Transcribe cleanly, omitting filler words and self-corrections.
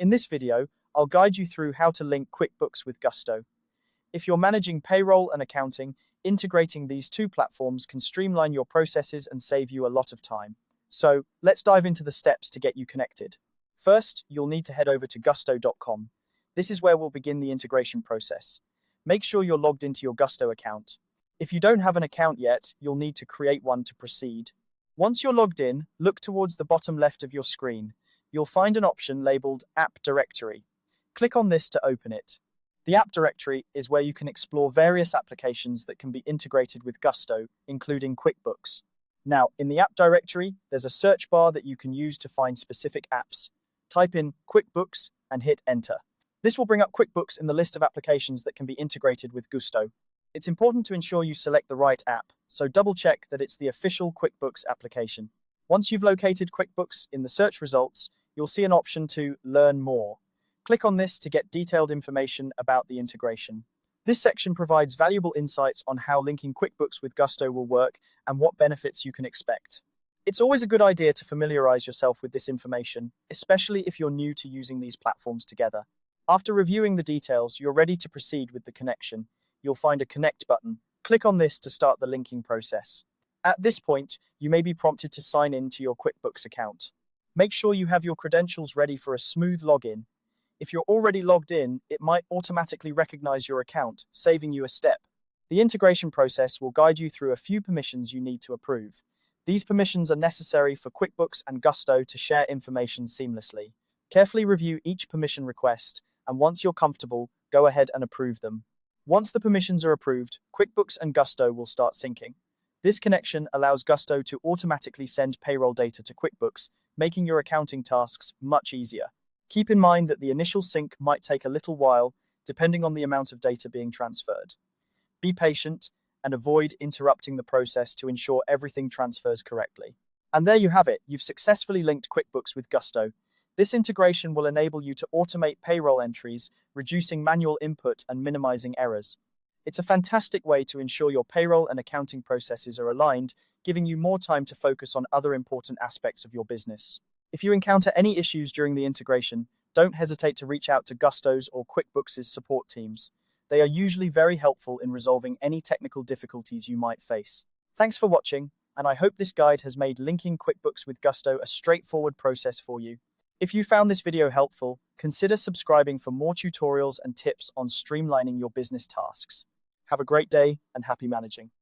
In this video, I'll guide you through how to link QuickBooks with Gusto. If you're managing payroll and accounting, integrating these two platforms can streamline your processes and save you a lot of time. So, let's dive into the steps to get you connected. First, you'll need to head over to gusto.com. This is where we'll begin the integration process. Make sure you're logged into your Gusto account. If you don't have an account yet, you'll need to create one to proceed. Once you're logged in, look towards the bottom left of your screen. You'll find an option labeled App Directory. Click on this to open it. The App Directory is where you can explore various applications that can be integrated with Gusto, including QuickBooks. Now, in the App Directory, there's a search bar that you can use to find specific apps. Type in QuickBooks and hit Enter. This will bring up QuickBooks in the list of applications that can be integrated with Gusto. It's important to ensure you select the right app, so double-check that it's the official QuickBooks application. Once you've located QuickBooks in the search results, you'll see an option to Learn More. Click on this to get detailed information about the integration. This section provides valuable insights on how linking QuickBooks with Gusto will work and what benefits you can expect. It's always a good idea to familiarize yourself with this information, especially if you're new to using these platforms together. After reviewing the details, you're ready to proceed with the connection. You'll find a Connect button. Click on this to start the linking process. At this point, you may be prompted to sign in to your QuickBooks account. Make sure you have your credentials ready for a smooth login. If you're already logged in, it might automatically recognize your account, saving you a step. The integration process will guide you through a few permissions you need to approve. These permissions are necessary for QuickBooks and Gusto to share information seamlessly. Carefully review each permission request, and once you're comfortable, go ahead and approve them. Once the permissions are approved, QuickBooks and Gusto will start syncing. This connection allows Gusto to automatically send payroll data to QuickBooks, making your accounting tasks much easier. Keep in mind that the initial sync might take a little while, depending on the amount of data being transferred. Be patient and avoid interrupting the process to ensure everything transfers correctly. And there you have it, you've successfully linked QuickBooks with Gusto. This integration will enable you to automate payroll entries, reducing manual input and minimizing errors. It's a fantastic way to ensure your payroll and accounting processes are aligned, giving you more time to focus on other important aspects of your business. If you encounter any issues during the integration, don't hesitate to reach out to Gusto's or QuickBooks' support teams. They are usually very helpful in resolving any technical difficulties you might face. Thanks for watching, and I hope this guide has made linking QuickBooks with Gusto a straightforward process for you. If you found this video helpful, consider subscribing for more tutorials and tips on streamlining your business tasks. Have a great day and happy managing.